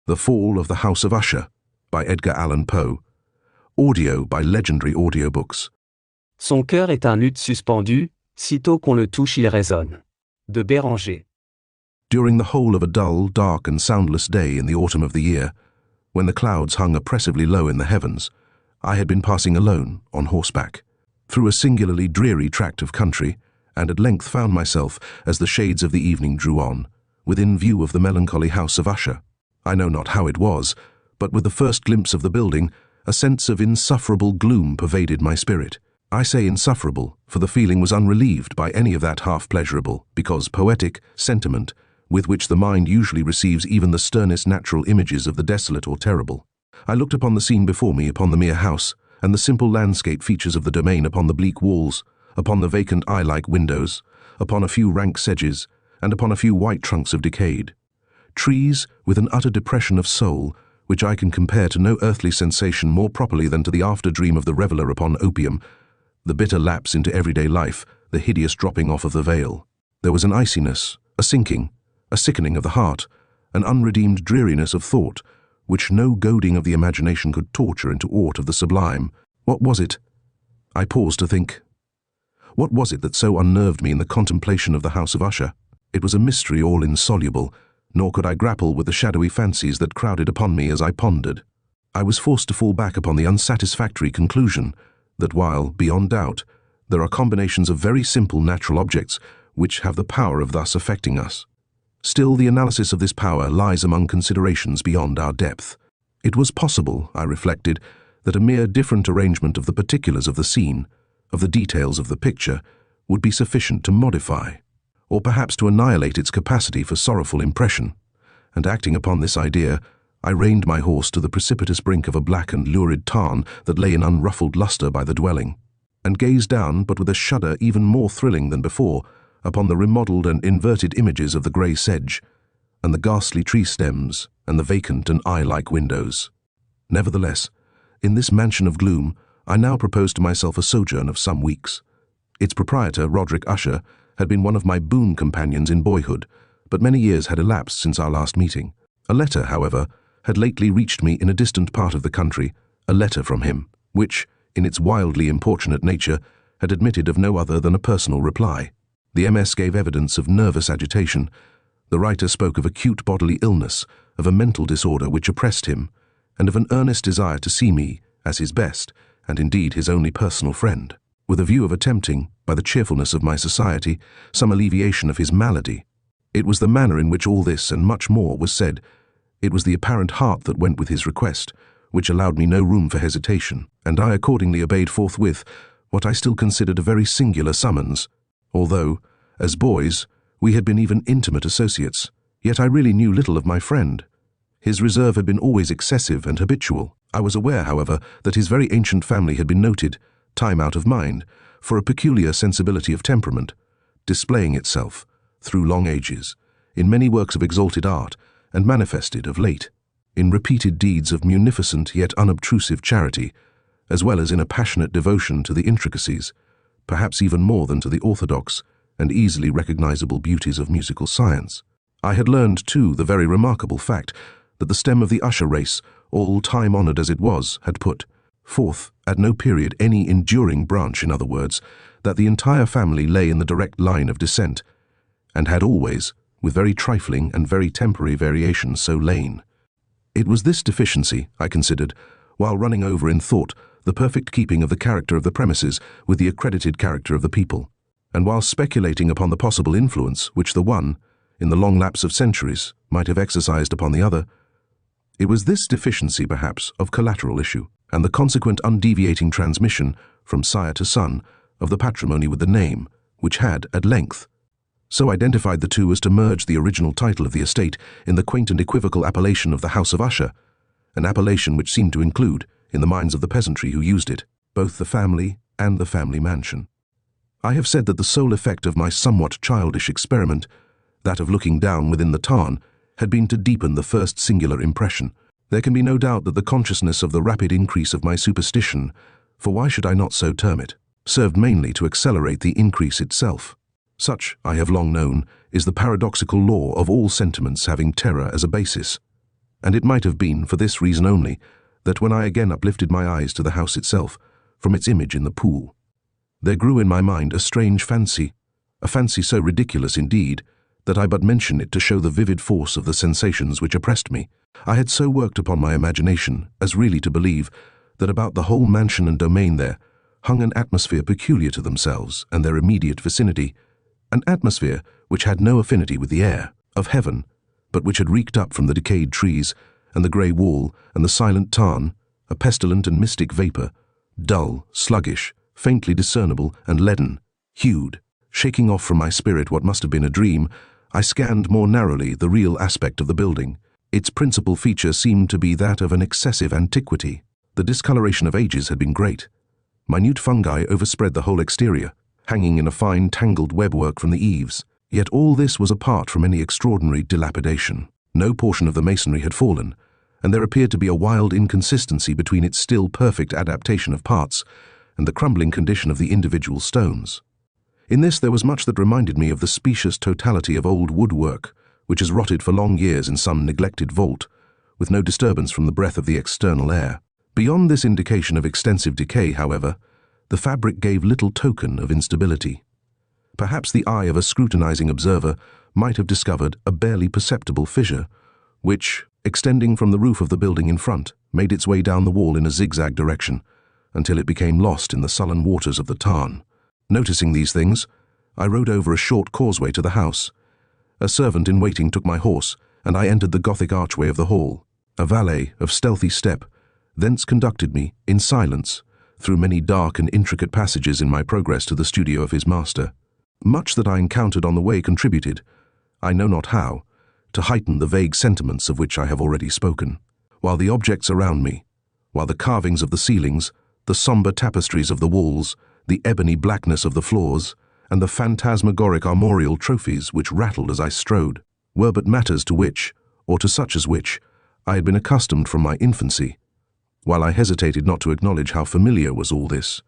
The Fall of the House of Usher by Edgar Allan Poe. Audio by legendary Audiobooks. Son cœur est un luth suspendu, sitôt qu'on le touche il résonne. De Béranger. During the whole of a dull, dark and soundless day in the autumn of the year, when the clouds hung oppressively low in the heavens, I had been passing alone, on horseback, through a singularly dreary tract of country, and at length found myself, as the shades of the evening drew on, within view of the melancholy House of Usher. I know not how it was, but with the first glimpse of the building, a sense of insufferable gloom pervaded my spirit. I say insufferable, for the feeling was unrelieved by any of that half-pleasurable, because poetic, sentiment with which the mind usually receives even the sternest natural images of the desolate or terrible. I looked upon the scene before me, upon the mere house, and the simple landscape features of the domain, upon the bleak walls, upon the vacant eye-like windows, upon a few rank sedges, and upon a few white trunks of decayed trees with an utter depression of soul, which I can compare to no earthly sensation more properly than to the after-dream of the reveller upon opium, the bitter lapse into everyday life, the hideous dropping off of the veil. There was an iciness, a sinking, a sickening of the heart, an unredeemed dreariness of thought, which no goading of the imagination could torture into aught of the sublime. What was it? I paused to think. What was it that so unnerved me in the contemplation of the House of Usher? It was a mystery all insoluble, nor could I grapple with the shadowy fancies that crowded upon me as I pondered. I was forced to fall back upon the unsatisfactory conclusion that while, beyond doubt, there are combinations of very simple natural objects which have the power of thus affecting us, still the analysis of this power lies among considerations beyond our depth. It was possible, I reflected, that a mere different arrangement of the particulars of the scene, of the details of the picture, would be sufficient to modify, or perhaps to annihilate its capacity for sorrowful impression, and acting upon this idea, I reined my horse to the precipitous brink of a black and lurid tarn that lay in unruffled lustre by the dwelling, and gazed down, but with a shudder even more thrilling than before, upon the remodelled and inverted images of the grey sedge, and the ghastly tree stems, and the vacant and eye-like windows. Nevertheless, in this mansion of gloom, I now proposed to myself a sojourn of some weeks. Its proprietor, Roderick Usher, had been one of my boon companions in boyhood, but many years had elapsed since our last meeting. A letter, however, had lately reached me in a distant part of the country, a letter from him, which, in its wildly importunate nature, had admitted of no other than a personal reply. The MS gave evidence of nervous agitation. The writer spoke of acute bodily illness, of a mental disorder which oppressed him, and of an earnest desire to see me, as his best, and indeed his only personal friend, with a view of attempting, by the cheerfulness of my society, some alleviation of his malady. It was the manner in which all this and much more was said, it was the apparent heart that went with his request, which allowed me no room for hesitation, and I accordingly obeyed forthwith what I still considered a very singular summons. Although, as boys, we had been even intimate associates, yet I really knew little of my friend. His reserve had been always excessive and habitual. I was aware, however, that his very ancient family had been noted, time out of mind, for a peculiar sensibility of temperament, displaying itself, through long ages, in many works of exalted art, and manifested, of late, in repeated deeds of munificent yet unobtrusive charity, as well as in a passionate devotion to the intricacies, perhaps even more than to the orthodox and easily recognizable beauties of musical science. I had learned, too, the very remarkable fact that the stem of the Usher race, all time-honored as it was, had put forth, at no period, any enduring branch, in other words, that the entire family lay in the direct line of descent, and had always, with very trifling and very temporary variations, so lain. It was this deficiency, I considered, while running over in thought the perfect keeping of the character of the premises with the accredited character of the people, and while speculating upon the possible influence which the one, in the long lapse of centuries, might have exercised upon the other, it was this deficiency, perhaps, of collateral issue, and the consequent undeviating transmission, from sire to son, of the patrimony with the name, which had, at length, so identified the two as to merge the original title of the estate in the quaint and equivocal appellation of the House of Usher, an appellation which seemed to include, in the minds of the peasantry who used it, both the family and the family mansion. I have said that the sole effect of my somewhat childish experiment, that of looking down within the tarn, had been to deepen the first singular impression. There can be no doubt that the consciousness of the rapid increase of my superstition, for why should I not so term it, served mainly to accelerate the increase itself. Such, I have long known, is the paradoxical law of all sentiments having terror as a basis, And it might have been, for this reason only, that when I again uplifted my eyes to the house itself, from its image in the pool, there grew in my mind a strange fancy, a fancy so ridiculous indeed, that I but mention it to show the vivid force of the sensations which oppressed me. I had so worked upon my imagination as really to believe that about the whole mansion and domain there hung an atmosphere peculiar to themselves and their immediate vicinity, an atmosphere which had no affinity with the air of heaven, but which had reeked up from the decayed trees and the grey wall and the silent tarn, a pestilent and mystic vapour, dull, sluggish, faintly discernible and leaden, hued. Shaking off from my spirit what must have been a dream, I scanned more narrowly the real aspect of the building. Its principal feature seemed to be that of an excessive antiquity. The discoloration of ages had been great. Minute fungi overspread the whole exterior, hanging in a fine tangled webwork from the eaves. Yet all this was apart from any extraordinary dilapidation. No portion of the masonry had fallen, and there appeared to be a wild inconsistency between its still perfect adaptation of parts and the crumbling condition of the individual stones. In this there was much that reminded me of the specious totality of old woodwork, which has rotted for long years in some neglected vault, with no disturbance from the breath of the external air. Beyond this indication of extensive decay, however, the fabric gave little token of instability. Perhaps the eye of a scrutinizing observer might have discovered a barely perceptible fissure, which, extending from the roof of the building in front, made its way down the wall in a zigzag direction, until it became lost in the sullen waters of the tarn. Noticing these things, I rode over a short causeway to the house. A servant in waiting took my horse, and I entered the Gothic archway of the hall. A valet of stealthy step thence conducted me, in silence, through many dark and intricate passages in my progress to the studio of his master. Much that I encountered on the way contributed, I know not how, to heighten the vague sentiments of which I have already spoken. While the objects around me, while the carvings of the ceilings, the sombre tapestries of the walls, the ebony blackness of the floors, and the phantasmagoric armorial trophies which rattled as I strode, were but matters to which, or to such as which, I had been accustomed from my infancy. While I hesitated not to acknowledge how familiar was all this,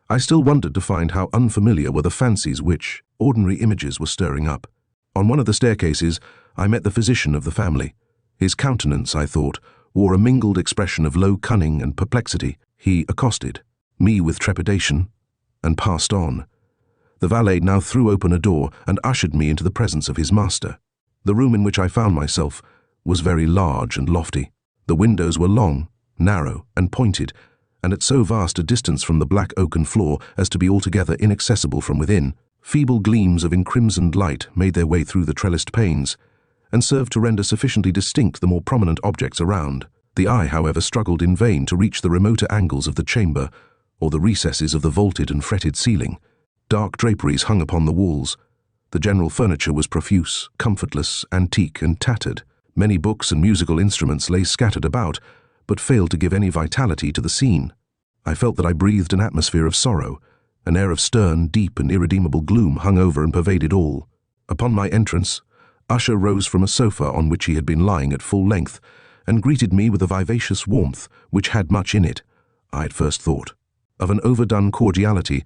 I still wondered to find how unfamiliar were the fancies which ordinary images were stirring up. On one of the staircases, I met the physician of the family. His countenance, I thought, wore a mingled expression of low cunning and perplexity. He accosted me with trepidation and passed on. The valet now threw open a door and ushered me into the presence of his master. The room in which I found myself was very large and lofty. The windows were long, narrow, and pointed, and at so vast a distance from the black oaken floor as to be altogether inaccessible from within. Feeble gleams of encrimsoned light made their way through the trellised panes, and served to render sufficiently distinct the more prominent objects around. The eye, however, struggled in vain to reach the remoter angles of the chamber, or the recesses of the vaulted and fretted ceiling. Dark draperies hung upon the walls. The general furniture was profuse, comfortless, antique, and tattered. Many books and musical instruments lay scattered about, but failed to give any vitality to the scene. I felt that I breathed an atmosphere of sorrow. An air of stern, deep, and irredeemable gloom hung over and pervaded all. Upon my entrance, Usher rose from a sofa on which he had been lying at full length, and greeted me with a vivacious warmth which had much in it, I at first thought, of an overdone cordiality,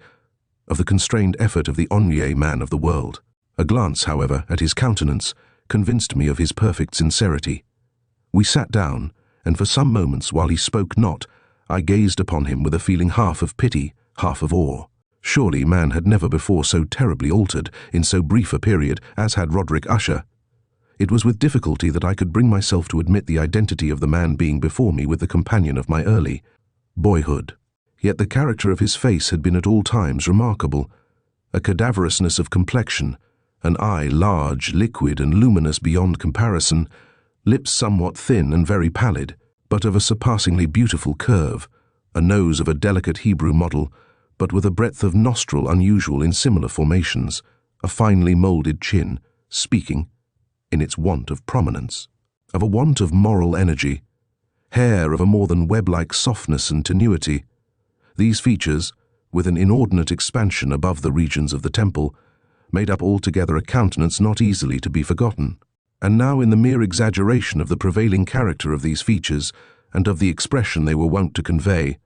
of the constrained effort of the ennuyé man of the world. A glance, however, at his countenance convinced me of his perfect sincerity. We sat down, and for some moments, while he spoke not, I gazed upon him with a feeling half of pity, half of awe. Surely man had never before so terribly altered in so brief a period as had Roderick Usher. It was with difficulty that I could bring myself to admit the identity of the man being before me with the companion of my early boyhood. Yet the character of his face had been at all times remarkable. A cadaverousness of complexion, an eye large, liquid, and luminous beyond comparison, lips somewhat thin and very pallid, but of a surpassingly beautiful curve, a nose of a delicate Hebrew model, but with a breadth of nostril unusual in similar formations, a finely moulded chin, speaking, in its want of prominence, of a want of moral energy, hair of a more than web-like softness and tenuity. These features, with an inordinate expansion above the regions of the temple, made up altogether a countenance not easily to be forgotten. And now, in the mere exaggeration of the prevailing character of these features and of the expression they were wont to convey,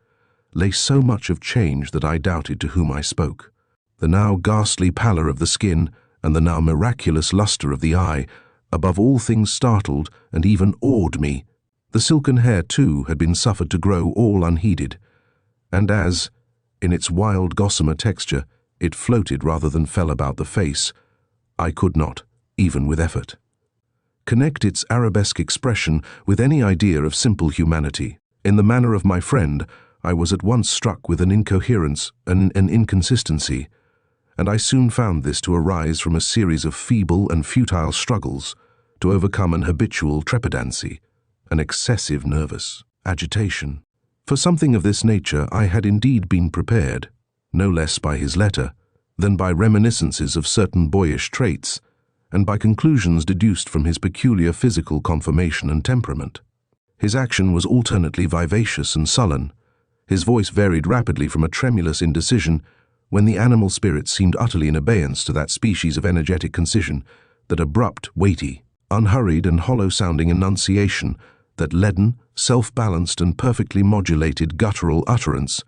lay so much of change that I doubted to whom I spoke. The now ghastly pallor of the skin and the now miraculous lustre of the eye, above all things startled and even awed me, The silken hair, too, had been suffered to grow all unheeded, and as, in its wild gossamer texture, it floated rather than fell about the face, I could not, even with effort, connect its arabesque expression with any idea of simple humanity. In the manner of my friend, I was at once struck with an incoherence, an inconsistency, and I soon found this to arise from a series of feeble and futile struggles to overcome an habitual trepidancy, an excessive nervous agitation. For something of this nature I had indeed been prepared, no less by his letter than by reminiscences of certain boyish traits, and by conclusions deduced from his peculiar physical conformation and temperament. His action was alternately vivacious and sullen. His voice varied rapidly from a tremulous indecision, when the animal spirit seemed utterly in abeyance, to that species of energetic concision, that abrupt, weighty, unhurried and hollow-sounding enunciation, that leaden, self-balanced and perfectly modulated guttural utterance,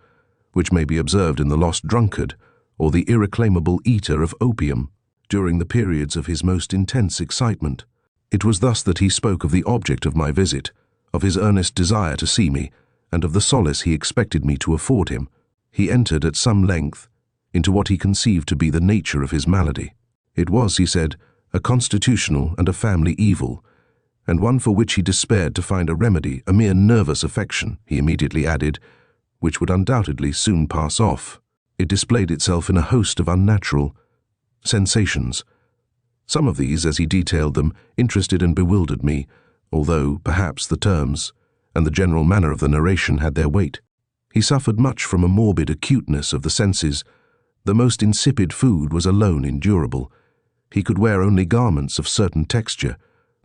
which may be observed in the lost drunkard or the irreclaimable eater of opium during the periods of his most intense excitement. It was thus that he spoke of the object of my visit, of his earnest desire to see me, and of the solace he expected me to afford him. He entered at some length into what he conceived to be the nature of his malady. It was, he said, a constitutional and a family evil, and one for which he despaired to find a remedy, a mere nervous affection, he immediately added, which would undoubtedly soon pass off. It displayed itself in a host of unnatural sensations. Some of these, as he detailed them, interested and bewildered me, although, perhaps, the terms and the general manner of the narration had their weight. He suffered much from a morbid acuteness of the senses. The most insipid food was alone endurable. He could wear only garments of certain texture.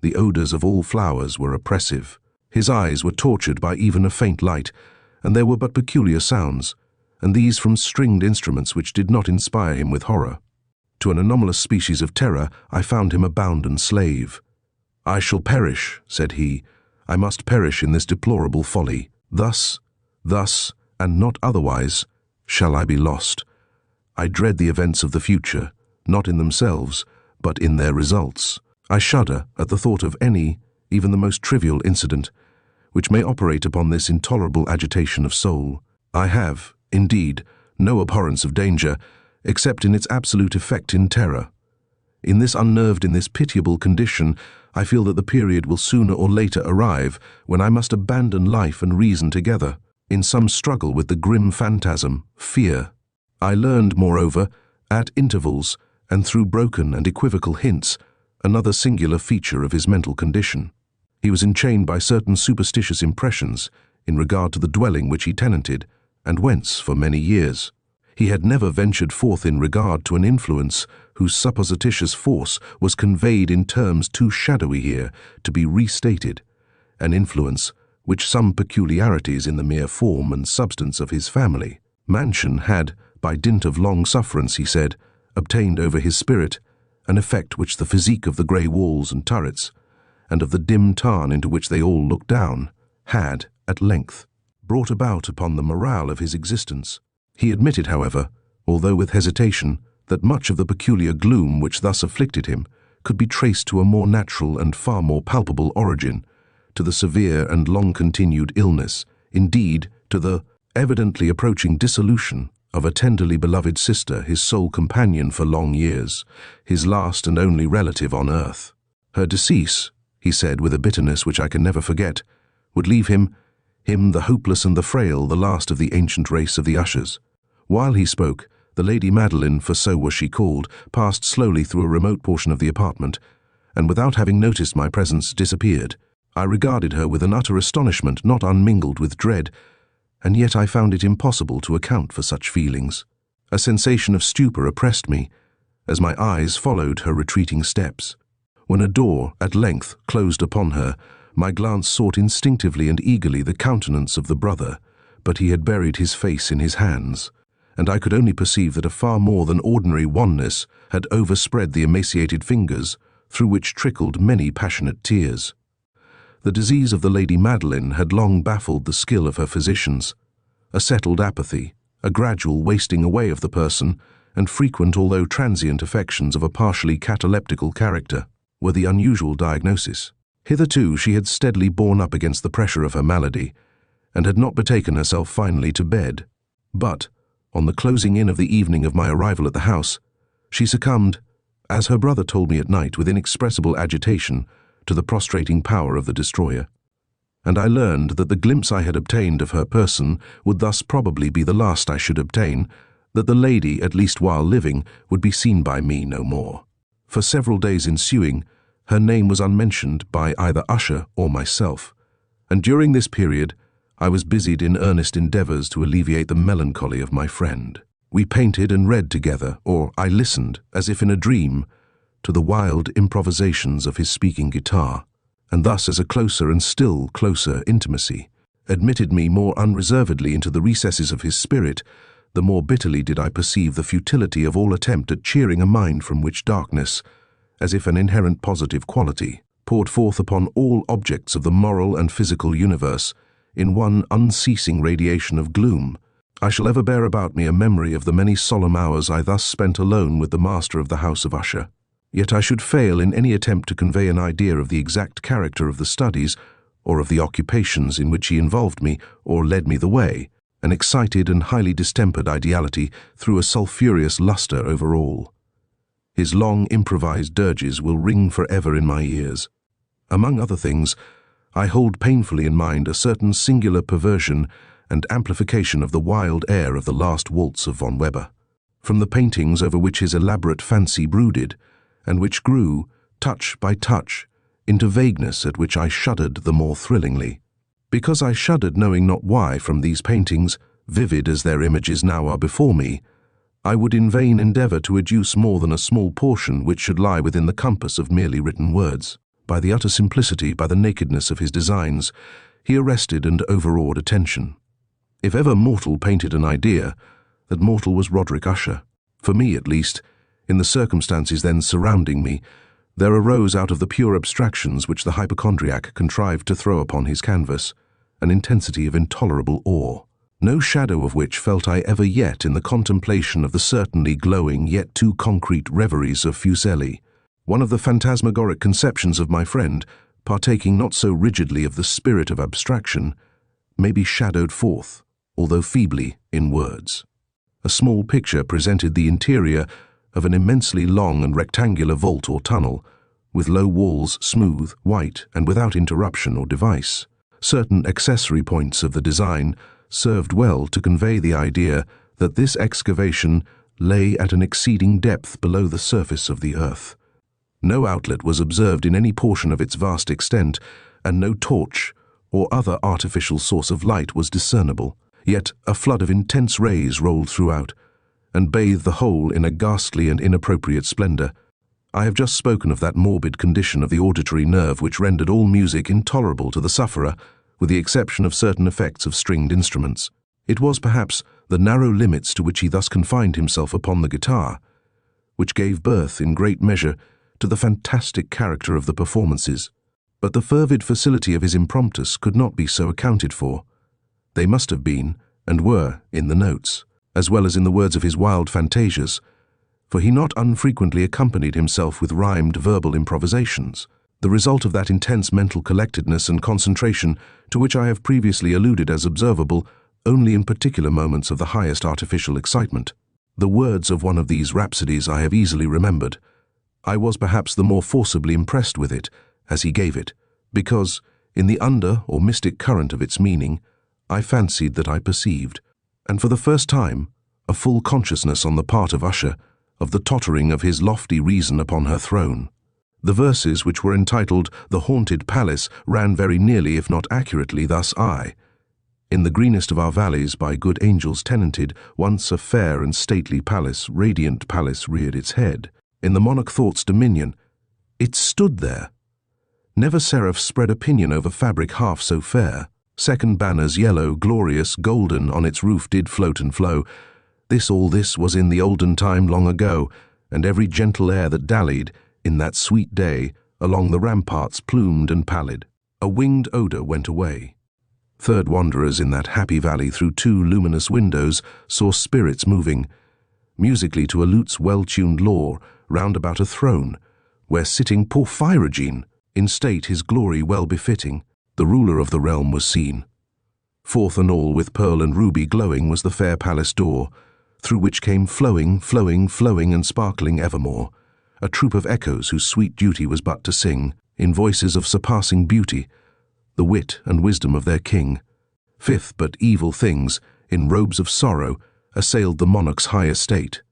The odors of all flowers were oppressive. His eyes were tortured by even a faint light, and there were but peculiar sounds, and these from stringed instruments which did not inspire him with horror. To an anomalous species of terror I found him a bounden slave. "I shall perish," said he. "I must perish in this deplorable folly. Thus, and not otherwise, shall I be lost. I dread the events of the future, not in themselves, but in their results. I shudder at the thought of any, even the most trivial incident, which may operate upon this intolerable agitation of soul. I have, indeed, no abhorrence of danger, except in its absolute effect in terror. In this pitiable condition, I feel that the period will sooner or later arrive when I must abandon life and reason together, in some struggle with the grim phantasm, fear. I learned, moreover, at intervals, and through broken and equivocal hints, another singular feature of his mental condition. He was enchained by certain superstitious impressions in regard to the dwelling which he tenanted, and whence, for many years, he had never ventured forth in regard to an influence whose supposititious force was conveyed in terms too shadowy here to be restated, an influence which some peculiarities in the mere form and substance of his family mansion had, by dint of long sufferance, he said, obtained over his spirit, an effect which the physique of the grey walls and turrets, and of the dim tarn into which they all looked down, had, at length, brought about upon the morale of his existence. He admitted, however, although with hesitation, that much of the peculiar gloom which thus afflicted him could be traced to a more natural and far more palpable origin, to the severe and long-continued illness, indeed, to the evidently approaching dissolution of a tenderly beloved sister, his sole companion for long years, his last and only relative on earth. Her decease, he said with a bitterness which I can never forget, would leave him the hopeless and the frail, the last of the ancient race of the Ushers. While he spoke, the Lady Madeline, for so was she called, passed slowly through a remote portion of the apartment, and without having noticed my presence, disappeared. I regarded her with an utter astonishment not unmingled with dread, and yet I found it impossible to account for such feelings. A sensation of stupor oppressed me, as my eyes followed her retreating steps. When a door at length closed upon her, my glance sought instinctively and eagerly the countenance of the brother, but he had buried his face in his hands, and I could only perceive that a far more than ordinary wanness had overspread the emaciated fingers, through which trickled many passionate tears. The disease of the Lady Madeline had long baffled the skill of her physicians. A settled apathy, a gradual wasting away of the person, and frequent although transient affections of a partially cataleptical character were the unusual diagnosis. Hitherto she had steadily borne up against the pressure of her malady, and had not betaken herself finally to bed. But, on the closing in of the evening of my arrival at the house, she succumbed, as her brother told me at night with inexpressible agitation, to the prostrating power of the destroyer. And I learned that the glimpse I had obtained of her person would thus probably be the last I should obtain, that the lady, at least while living, would be seen by me no more. For several days ensuing, her name was unmentioned by either Usher or myself, and during this period I was busied in earnest endeavours to alleviate the melancholy of my friend. We painted and read together, or I listened, as if in a dream, to the wild improvisations of his speaking guitar, and thus as a closer and still closer intimacy admitted me more unreservedly into the recesses of his spirit, the more bitterly did I perceive the futility of all attempt at cheering a mind from which darkness, as if an inherent positive quality, poured forth upon all objects of the moral and physical universe in one unceasing radiation of gloom. I shall ever bear about me a memory of the many solemn hours I thus spent alone with the master of the House of Usher. Yet I should fail in any attempt to convey an idea of the exact character of the studies, or of the occupations in which he involved me or led me the way. An excited and highly distempered ideality threw a sulphurous lustre over all. His long improvised dirges will ring forever in my ears. Among other things, I hold painfully in mind a certain singular perversion and amplification of the wild air of the last waltz of von Weber, from the paintings over which his elaborate fancy brooded, and which grew, touch by touch, into vagueness at which I shuddered the more thrillingly. Because I shuddered knowing not why from these paintings, vivid as their images now are before me, I would in vain endeavour to adduce more than a small portion which should lie within the compass of merely written words. By the utter simplicity, by the nakedness of his designs, he arrested and overawed attention. If ever mortal painted an idea, that mortal was Roderick Usher. For me, at least, in the circumstances then surrounding me, there arose out of the pure abstractions which the hypochondriac contrived to throw upon his canvas an intensity of intolerable awe, no shadow of which felt I ever yet in the contemplation of the certainly glowing yet too concrete reveries of Fuseli. One of the phantasmagoric conceptions of my friend, partaking not so rigidly of the spirit of abstraction, may be shadowed forth, although feebly, in words. A small picture presented the interior of an immensely long and rectangular vault or tunnel, with low walls, smooth, white, and without interruption or device. Certain accessory points of the design served well to convey the idea that this excavation lay at an exceeding depth below the surface of the earth. No outlet was observed in any portion of its vast extent, and no torch or other artificial source of light was discernible. Yet a flood of intense rays rolled throughout, and bathed the whole in a ghastly and inappropriate splendor. I have just spoken of that morbid condition of the auditory nerve which rendered all music intolerable to the sufferer, with the exception of certain effects of stringed instruments. It was perhaps the narrow limits to which he thus confined himself upon the guitar, which gave birth in great measure to the fantastic character of the performances. But the fervid facility of his impromptus could not be so accounted for. They must have been, and were, in the notes, as well as in the words of his wild fantasias, for he not unfrequently accompanied himself with rhymed verbal improvisations, the result of that intense mental collectedness and concentration to which I have previously alluded as observable only in particular moments of the highest artificial excitement. The words of one of these rhapsodies I have easily remembered. I was perhaps the more forcibly impressed with it, as he gave it, because, in the under or mystic current of its meaning, I fancied that I perceived, and for the first time, a full consciousness on the part of Usher of the tottering of his lofty reason upon her throne. The verses, which were entitled The Haunted Palace, ran very nearly, if not accurately, thus: in the greenest of our valleys, by good angels tenanted, once a fair and stately palace, radiant palace, reared its head. In the monarch thought's dominion, it stood there. Never seraph spread a pinion over fabric half so fair. Second banners, yellow, glorious, golden, on its roof did float and flow. All this was in the olden time long ago, and every gentle air that dallied, in that sweet day, along the ramparts plumed and pallid. A winged odour went away. Third wanderers in that happy valley through two luminous windows saw spirits moving, musically to a lute's well-tuned law, round about a throne, where sitting Porphyrogene, in state his glory well befitting, the ruler of the realm was seen. Forth and all with pearl and ruby glowing was the fair palace door, through which came flowing, flowing, flowing and sparkling evermore, a troop of echoes whose sweet duty was but to sing, in voices of surpassing beauty, the wit and wisdom of their king. Fifth, but evil things, in robes of sorrow, assailed the monarch's high estate.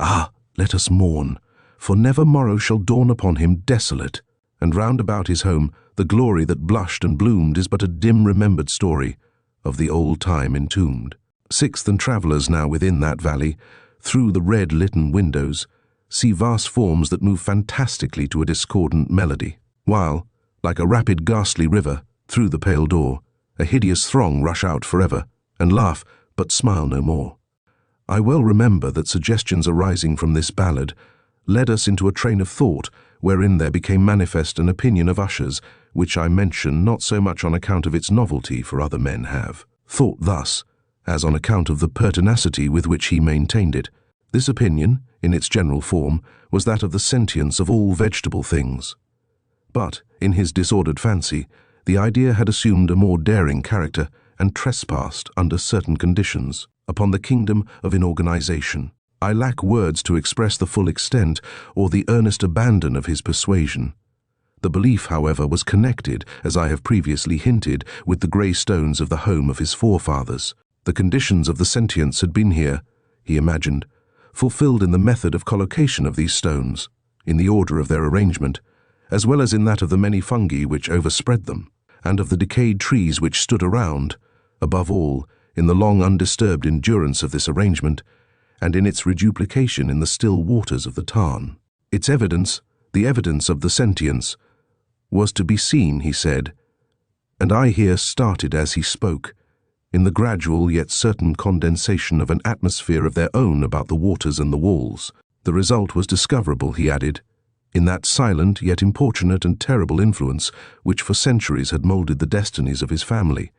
Ah, let us mourn, for never morrow shall dawn upon him desolate, and round about his home the glory that blushed and bloomed is but a dim remembered story of the old time entombed. Sixth, and travellers now within that valley, through the red litten windows, see vast forms that move fantastically to a discordant melody, while, like a rapid ghastly river, through the pale door, a hideous throng rush out forever, and laugh, but smile no more. I well remember that suggestions arising from this ballad led us into a train of thought wherein there became manifest an opinion of Usher's, which I mention not so much on account of its novelty, for other men have thought thus, as on account of the pertinacity with which he maintained it. This opinion, in its general form, was that of the sentience of all vegetable things. But, in his disordered fancy, the idea had assumed a more daring character and trespassed, under certain conditions, upon the kingdom of inorganization. I lack words to express the full extent or the earnest abandon of his persuasion. The belief, however, was connected, as I have previously hinted, with the grey stones of the home of his forefathers. The conditions of the sentience had been here, he imagined, fulfilled in the method of collocation of these stones, in the order of their arrangement, as well as in that of the many fungi which overspread them, and of the decayed trees which stood around, above all, in the long undisturbed endurance of this arrangement, and in its reduplication in the still waters of the tarn. Its evidence, the evidence of the sentience, was to be seen, he said, and I here started as he spoke, in the gradual yet certain condensation of an atmosphere of their own about the waters and the walls. The result was discoverable, he added, in that silent yet importunate and terrible influence which for centuries had moulded the destinies of his family,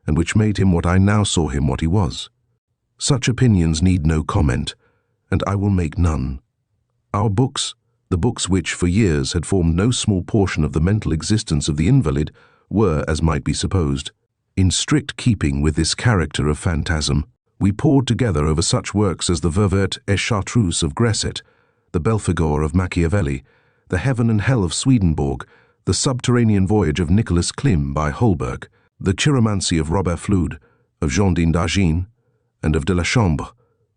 and which made him what I now saw him what he was. Such opinions need no comment, and I will make none. Our books, the books which for years had formed no small portion of the mental existence of the invalid, were, as might be supposed, in strict keeping with this character of phantasm. We pored together over such works as the Ververt et Chartreuse of Gresset, the Belphegor of Machiavelli, the Heaven and Hell of Swedenborg, the Subterranean Voyage of Nicholas Klim by Holberg, the Chiromancy of Robert Flude, of Jean d'Argin, and of de la Chambre,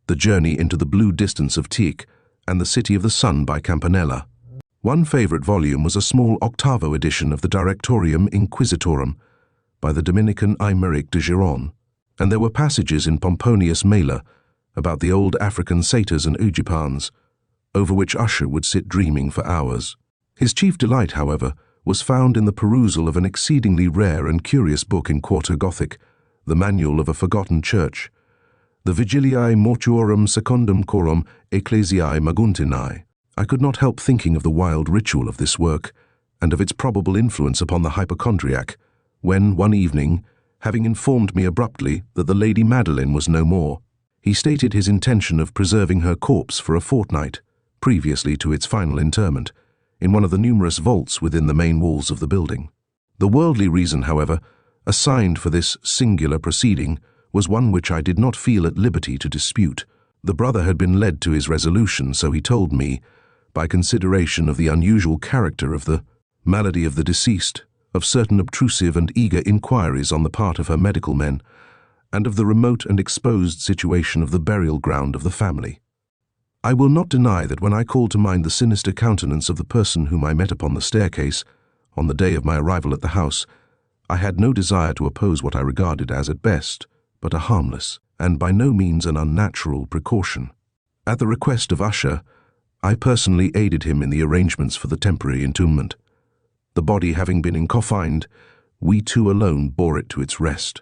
the Journey into the Blue Distance of Tieck, and the City of the Sun by Campanella. One favourite volume was a small octavo edition of the Directorium Inquisitorum by the Dominican Aymeric de Giron, and there were passages in Pomponius Mela about the old African satyrs and Ujipans, over which Usher would sit dreaming for hours. His chief delight, however, was found in the perusal of an exceedingly rare and curious book in quarto Gothic, the Manual of a Forgotten Church, the Vigiliae Mortuorum Secundum Coram Ecclesiae Maguntinae. I could not help thinking of the wild ritual of this work, and of its probable influence upon the hypochondriac, when, one evening, having informed me abruptly that the Lady Madeline was no more, he stated his intention of preserving her corpse for a fortnight, previously to its final interment, in one of the numerous vaults within the main walls of the building. The worldly reason, however, assigned for this singular proceeding was one which I did not feel at liberty to dispute. The brother had been led to his resolution, so he told me, by consideration of the unusual character of the malady of the deceased, of certain obtrusive and eager inquiries on the part of her medical men, and of the remote and exposed situation of the burial ground of the family. I will not deny that when I called to mind the sinister countenance of the person whom I met upon the staircase, on the day of my arrival at the house, I had no desire to oppose what I regarded as, at best, but a harmless, and by no means an unnatural precaution. At the request of Usher, I personally aided him in the arrangements for the temporary entombment. The body having been encoffined, we two alone bore it to its rest.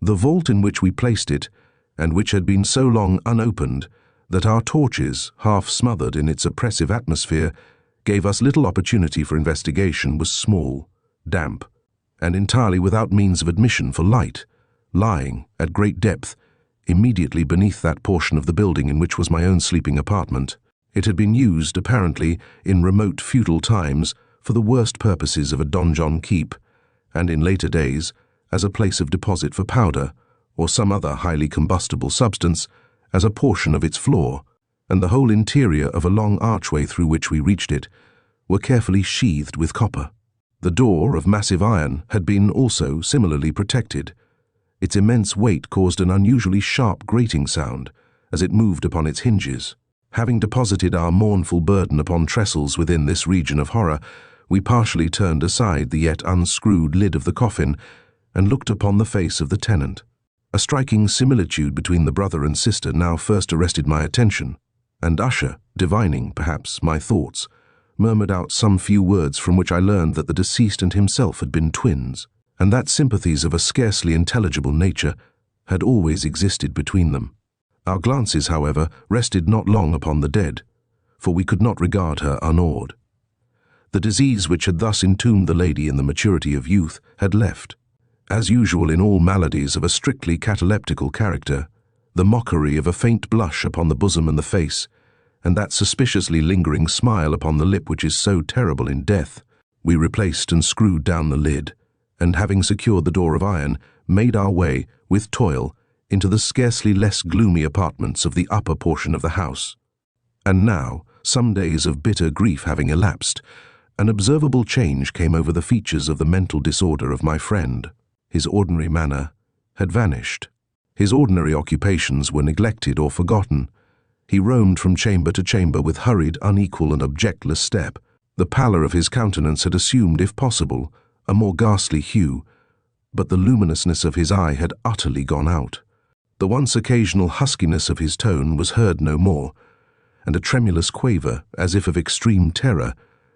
The vault in which we placed it, and which had been so long unopened that our torches, half smothered in its oppressive atmosphere, gave us little opportunity for investigation, was small, damp, and entirely without means of admission for light, lying, at great depth, immediately beneath that portion of the building in which was my own sleeping apartment. It had been used, apparently, in remote feudal times, for the worst purposes of a donjon keep, and in later days, as a place of deposit for powder, or some other highly combustible substance, as a portion of its floor, and the whole interior of a long archway through which we reached it, were carefully sheathed with copper. The door of massive iron had been also similarly protected. Its immense weight caused an unusually sharp grating sound as it moved upon its hinges. Having deposited our mournful burden upon trestles within this region of horror, we partially turned aside the yet unscrewed lid of the coffin and looked upon the face of the tenant. A striking similitude between the brother and sister now first arrested my attention, and Usher, divining, perhaps, my thoughts, murmured out some few words from which I learned that the deceased and himself had been twins, and that sympathies of a scarcely intelligible nature had always existed between them. Our glances, however, rested not long upon the dead, for we could not regard her unawed. The disease which had thus entombed the lady in the maturity of youth had left. As usual in all maladies of a strictly cataleptical character, the mockery of a faint blush upon the bosom and the face, and that suspiciously lingering smile upon the lip which is so terrible in death, we replaced and screwed down the lid, and having secured the door of iron, made our way, with toil, into the scarcely less gloomy apartments of the upper portion of the house. And now, some days of bitter grief having elapsed, an observable change came over the features of the mental disorder of my friend. His ordinary manner had vanished. His ordinary occupations were neglected or forgotten. He roamed from chamber to chamber with hurried, unequal and objectless step. The pallor of his countenance had assumed, if possible, a more ghastly hue, but the luminousness of his eye had utterly gone out. The once occasional huskiness of his tone was heard no more, and a tremulous quaver, as if of extreme terror,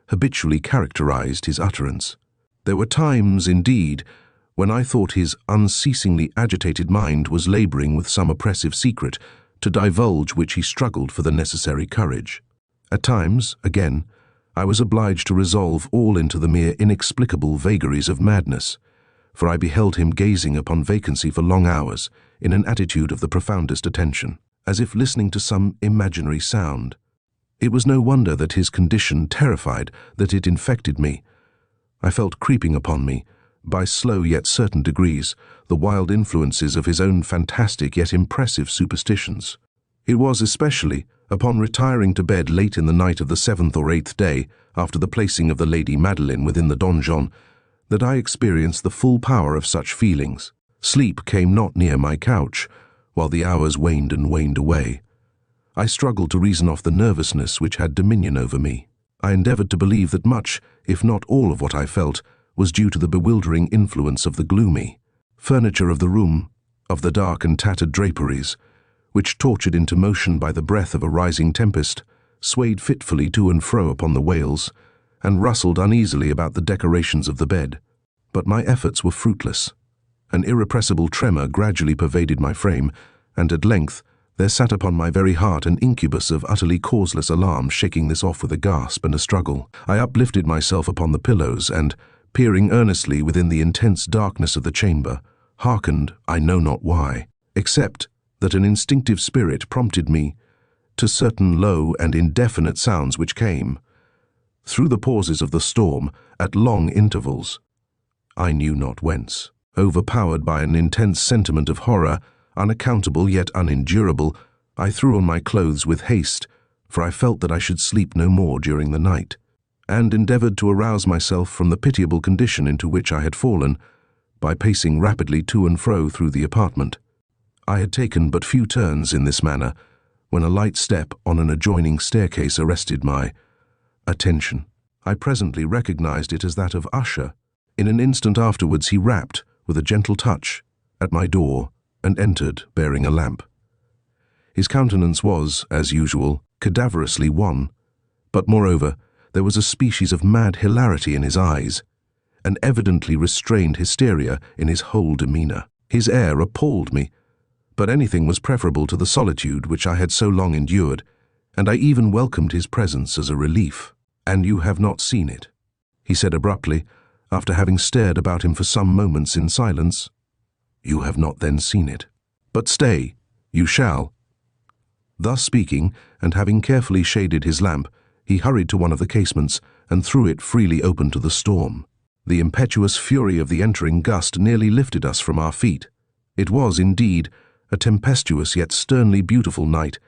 habitually characterized his utterance. There were times, indeed, when I thought his unceasingly agitated mind was laboring with some oppressive secret, to divulge which he struggled for the necessary courage. At times, again, I was obliged to resolve all into the mere inexplicable vagaries of madness, for I beheld him gazing upon vacancy for long hours, in an attitude of the profoundest attention, as if listening to some imaginary sound. It was no wonder that his condition terrified, that it infected me. I felt creeping upon me, by slow yet certain degrees, the wild influences of his own fantastic yet impressive superstitions. It was especially upon retiring to bed late in the night of the 7th or 8th day, after the placing of the Lady Madeline within the donjon, that I experienced the full power of such feelings. Sleep came not near my couch, while the hours waned and waned away. I struggled to reason off the nervousness which had dominion over me. I endeavored to believe that much, if not all of what I felt, was due to the bewildering influence of the gloomy furniture of the room, of the dark and tattered draperies, which, tortured into motion by the breath of a rising tempest, swayed fitfully to and fro upon the wails, and rustled uneasily about the decorations of the bed. But my efforts were fruitless. An irrepressible tremor gradually pervaded my frame, and at length there sat upon my very heart an incubus of utterly causeless alarm, shaking this off with a gasp and a struggle. I uplifted myself upon the pillows and, peering earnestly within the intense darkness of the chamber, hearkened, I know not why, except that an instinctive spirit prompted me to certain low and indefinite sounds which came, through the pauses of the storm, at long intervals, I knew not whence. Overpowered by an intense sentiment of horror, unaccountable yet unendurable, I threw on my clothes with haste, for I felt that I should sleep no more during the night, and endeavored to arouse myself from the pitiable condition into which I had fallen, by pacing rapidly to and fro through the apartment. I had taken but few turns in this manner, when a light step on an adjoining staircase arrested my attention. I presently recognized it as that of Usher. In an instant afterwards he rapped, with a gentle touch, at my door, and entered, bearing a lamp. His countenance was, as usual, cadaverously wan, but moreover, there was a species of mad hilarity in his eyes, an evidently restrained hysteria in his whole demeanor. His air appalled me, but anything was preferable to the solitude which I had so long endured, and I even welcomed his presence as a relief. "And you have not seen it?" he said abruptly, after having stared about him for some moments in silence. "You have not then seen it? But stay, you shall." Thus speaking, and having carefully shaded his lamp, he hurried to one of the casements, and threw it freely open to the storm. The impetuous fury of the entering gust nearly lifted us from our feet. It was, indeed, a tempestuous yet sternly beautiful night,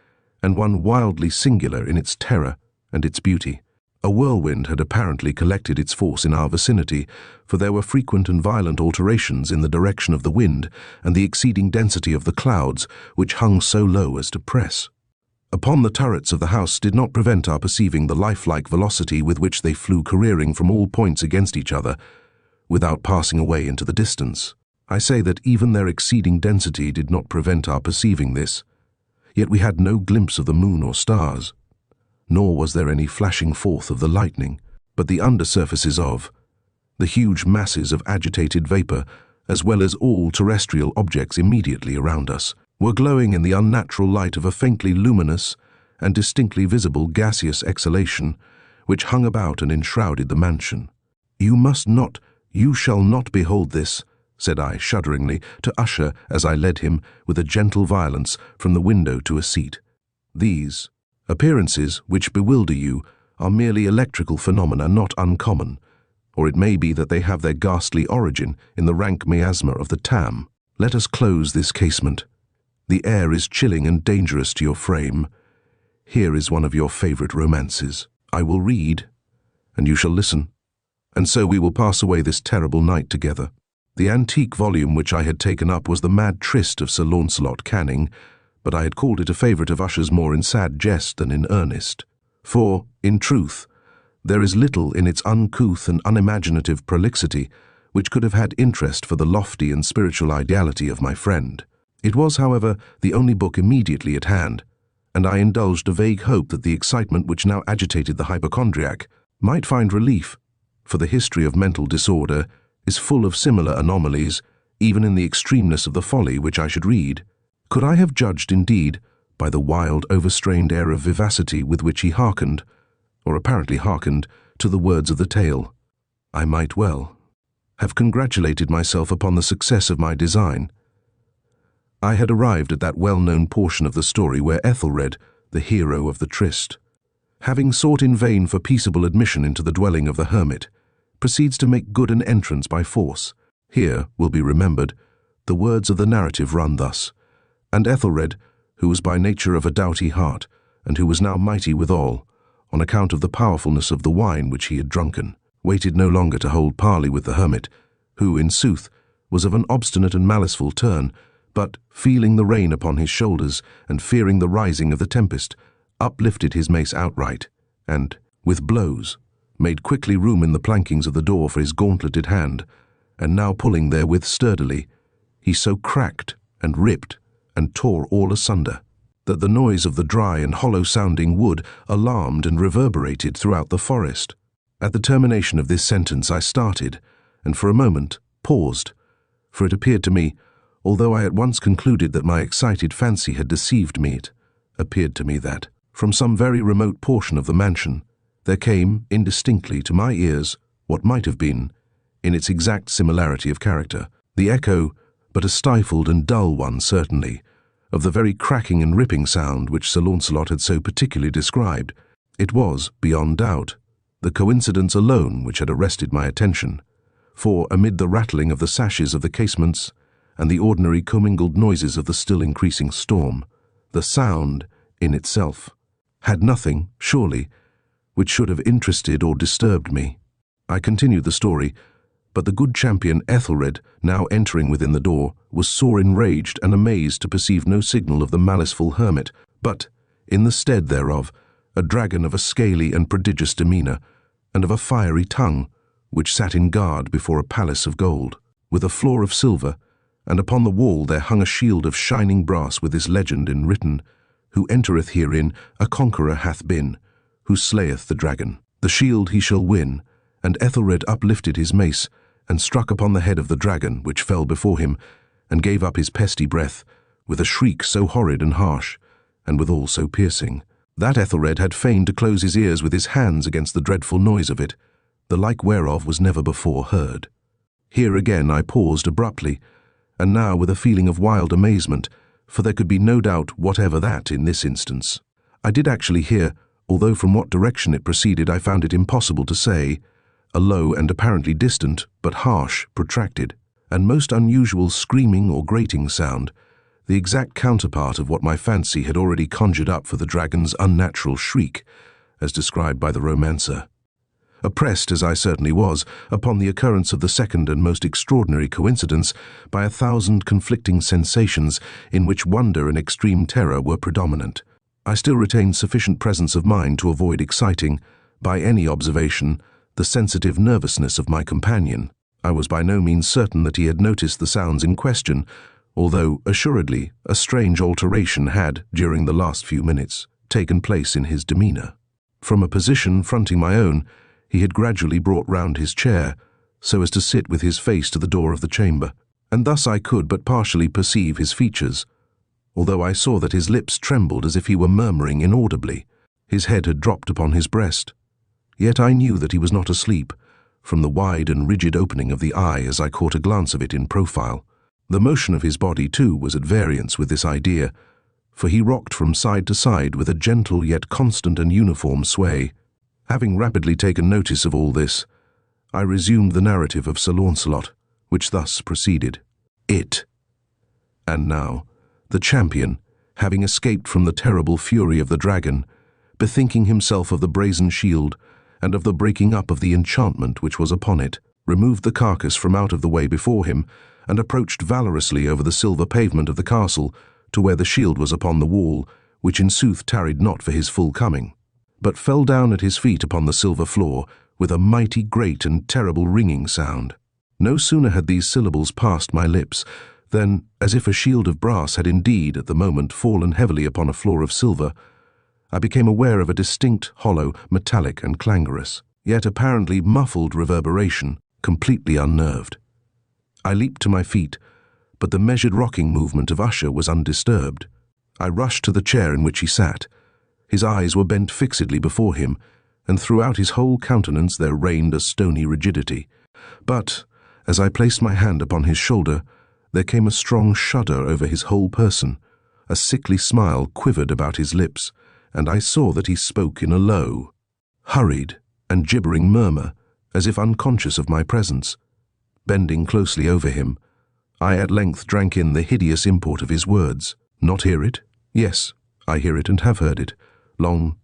and one wildly singular in its terror and its beauty. A whirlwind had apparently collected its force in our vicinity, for there were frequent and violent alterations in the direction of the wind and the exceeding density of the clouds, which hung so low as to press upon the turrets of the house did not prevent our perceiving the lifelike velocity with which they flew careering from all points against each other, without passing away into the distance. I say that even their exceeding density did not prevent our perceiving this, yet we had no glimpse of the moon or stars, nor was there any flashing forth of the lightning, but the undersurfaces of the huge masses of agitated vapor, as well as all terrestrial objects immediately around us, were glowing in the unnatural light of a faintly luminous and distinctly visible gaseous exhalation which hung about and enshrouded the mansion. You shall not behold this," said I shudderingly to Usher as I led him with a gentle violence from the window to a seat. "These appearances which bewilder you are merely electrical phenomena not uncommon, or it may be that they have their ghastly origin in the rank miasma of the Tam. Let us close this casement. The air is chilling and dangerous to your frame. Here is one of your favorite romances. I will read, and you shall listen, and so we will pass away this terrible night together." The antique volume which I had taken up was the Mad Tryst of Sir Launcelot Canning, but I had called it a favourite of Usher's more in sad jest than in earnest. For, in truth, there is little in its uncouth and unimaginative prolixity which could have had interest for the lofty and spiritual ideality of my friend. It was, however, the only book immediately at hand, and I indulged a vague hope that the excitement which now agitated the hypochondriac might find relief, for the history of mental disorder is full of similar anomalies, even in the extremeness of the folly which I should read. Could I have judged, indeed, by the wild, overstrained air of vivacity with which he hearkened, or apparently hearkened, to the words of the tale, I might well have congratulated myself upon the success of my design. I had arrived at that well-known portion of the story where Ethelred, the hero of the tryst, having sought in vain for peaceable admission into the dwelling of the hermit, proceeds to make good an entrance by force. Here, will be remembered, the words of the narrative run thus: "And Ethelred, who was by nature of a doughty heart, and who was now mighty withal, on account of the powerfulness of the wine which he had drunken, waited no longer to hold parley with the hermit, who, in sooth, was of an obstinate and maliceful turn, but, feeling the rain upon his shoulders, and fearing the rising of the tempest, uplifted his mace outright, and, with blows, made quickly room in the plankings of the door for his gauntleted hand, and now pulling therewith sturdily, he so cracked and ripped and tore all asunder, that the noise of the dry and hollow-sounding wood alarmed and reverberated throughout the forest. At the termination of this sentence I started, and for a moment paused, for it appeared to me, although I at once concluded that my excited fancy had deceived me, it appeared to me that, from some very remote portion of the mansion, there came, indistinctly to my ears, what might have been, in its exact similarity of character, the echo, but a stifled and dull one certainly, of the very cracking and ripping sound which Sir Launcelot had so particularly described. It was, beyond doubt, the coincidence alone which had arrested my attention, for amid the rattling of the sashes of the casements and the ordinary commingled noises of the still increasing storm, the sound, in itself, had nothing, surely, which should have interested or disturbed me. I continued the story, but the good champion Ethelred, now entering within the door, was sore enraged and amazed to perceive no signal of the maliceful hermit, but, in the stead thereof, a dragon of a scaly and prodigious demeanour, and of a fiery tongue, which sat in guard before a palace of gold, with a floor of silver, and upon the wall there hung a shield of shining brass with this legend enwritten, "Who entereth herein, a conqueror hath been, who slayeth the dragon. The shield he shall win." And Ethelred uplifted his mace, and struck upon the head of the dragon, which fell before him, and gave up his pesty breath, with a shriek so horrid and harsh, and withal so piercing, that Ethelred had fain to close his ears with his hands against the dreadful noise of it, the like whereof was never before heard. Here again I paused abruptly, and now with a feeling of wild amazement, for there could be no doubt whatever that, in this instance, I did actually hear, although from what direction it proceeded I found it impossible to say. A low and apparently distant, but harsh, protracted, and most unusual screaming or grating sound, the exact counterpart of what my fancy had already conjured up for the dragon's unnatural shriek, as described by the romancer. Oppressed, as I certainly was, upon the occurrence of the second and most extraordinary coincidence by 1,000 conflicting sensations in which wonder and extreme terror were predominant, I still retained sufficient presence of mind to avoid exciting, by any observation, the sensitive nervousness of my companion. I was by no means certain that he had noticed the sounds in question, although, assuredly, a strange alteration had, during the last few minutes, taken place in his demeanour. From a position fronting my own, he had gradually brought round his chair, so as to sit with his face to the door of the chamber, and thus I could but partially perceive his features, although I saw that his lips trembled as if he were murmuring inaudibly. His head had dropped upon his breast. Yet I knew that he was not asleep, from the wide and rigid opening of the eye as I caught a glance of it in profile. The motion of his body, too, was at variance with this idea, for he rocked from side to side with a gentle yet constant and uniform sway. Having rapidly taken notice of all this, I resumed the narrative of Sir Launcelot, which thus proceeded. It. And now, the champion, having escaped from the terrible fury of the dragon, bethinking himself of the brazen shield, and of the breaking up of the enchantment which was upon it, removed the carcass from out of the way before him, and approached valorously over the silver pavement of the castle to where the shield was upon the wall, which in sooth tarried not for his full coming, but fell down at his feet upon the silver floor with a mighty great and terrible ringing sound. No sooner had these syllables passed my lips than, as if a shield of brass had indeed at the moment fallen heavily upon a floor of silver, I became aware of a distinct, hollow, metallic and clangorous, yet apparently muffled reverberation, completely unnerved. I leaped to my feet, but the measured rocking movement of Usher was undisturbed. I rushed to the chair in which he sat. His eyes were bent fixedly before him, and throughout his whole countenance there reigned a stony rigidity. But, as I placed my hand upon his shoulder, there came a strong shudder over his whole person. A sickly smile quivered about his lips, and I saw that he spoke in a low, hurried, and gibbering murmur, as if unconscious of my presence. Bending closely over him, I at length drank in the hideous import of his words. Not hear it? Yes, I hear it and have heard it. Long,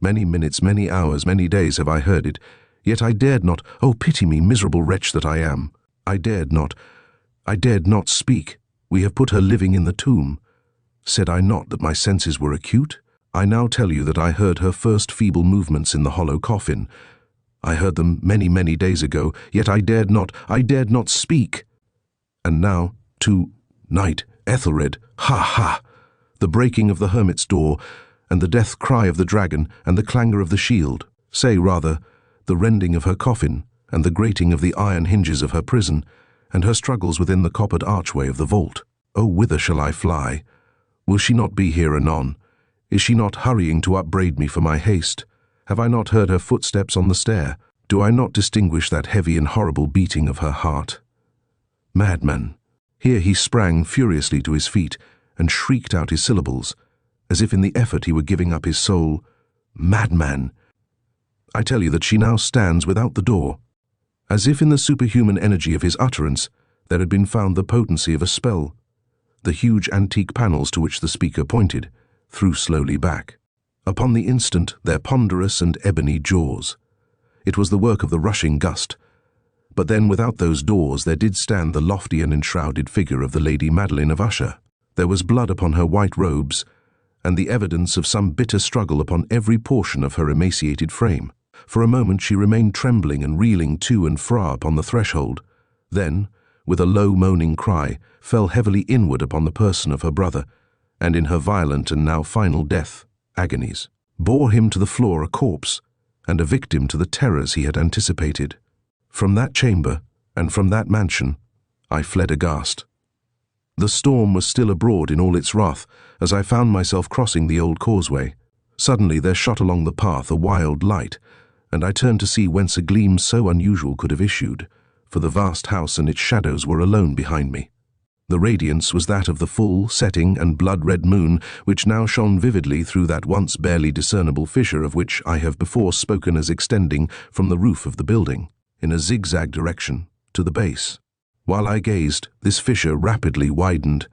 many minutes, many hours, many days have I heard it, yet I dared not, oh pity me, miserable wretch that I am. I dared not speak. We have put her living in the tomb. Said I not that my senses were acute? I now tell you that I heard her first feeble movements in the hollow coffin. I heard them many days ago, yet I dared not speak. And now, to-night, Ethelred, ha! The breaking of the hermit's door, and the death cry of the dragon, and the clangor of the shield, say rather, the rending of her coffin, and the grating of the iron hinges of her prison, and her struggles within the coppered archway of the vault. Oh, whither shall I fly? Will she not be here anon? Is she not hurrying to upbraid me for my haste? Have I not heard her footsteps on the stair? Do I not distinguish that heavy and horrible beating of her heart? Madman! Here he sprang furiously to his feet and shrieked out his syllables, as if in the effort he were giving up his soul. Madman! I tell you that she now stands without the door. As if in the superhuman energy of his utterance there had been found the potency of a spell. The huge antique panels to which the speaker pointed threw slowly back. Upon the instant their ponderous and ebony jaws. It was the work of the rushing gust. But then without those doors there did stand the lofty and enshrouded figure of the Lady Madeline of Usher. There was blood upon her white robes, and the evidence of some bitter struggle upon every portion of her emaciated frame. For a moment she remained trembling and reeling to and fro upon the threshold, then, with a low moaning cry, fell heavily inward upon the person of her brother, and in her violent and now final death, agonies, bore him to the floor a corpse, and a victim to the terrors he had anticipated. From that chamber, and from that mansion, I fled aghast. The storm was still abroad in all its wrath, as I found myself crossing the old causeway. Suddenly there shot along the path a wild light, and I turned to see whence a gleam so unusual could have issued, for the vast house and its shadows were alone behind me. The radiance was that of the full, setting and blood-red moon, which now shone vividly through that once barely discernible fissure of which I have before spoken as extending from the roof of the building, in a zigzag direction, to the base. While I gazed, this fissure rapidly widened.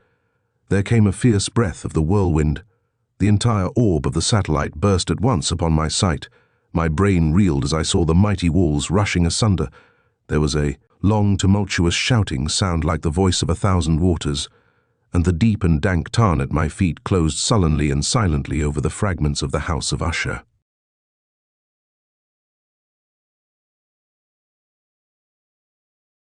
There came a fierce breath of the whirlwind. The entire orb of the satellite burst at once upon my sight. My brain reeled as I saw the mighty walls rushing asunder. There was a long, tumultuous shouting sound like the voice of 1,000 waters, and the deep and dank tarn at my feet closed sullenly and silently over the fragments of the House of Usher.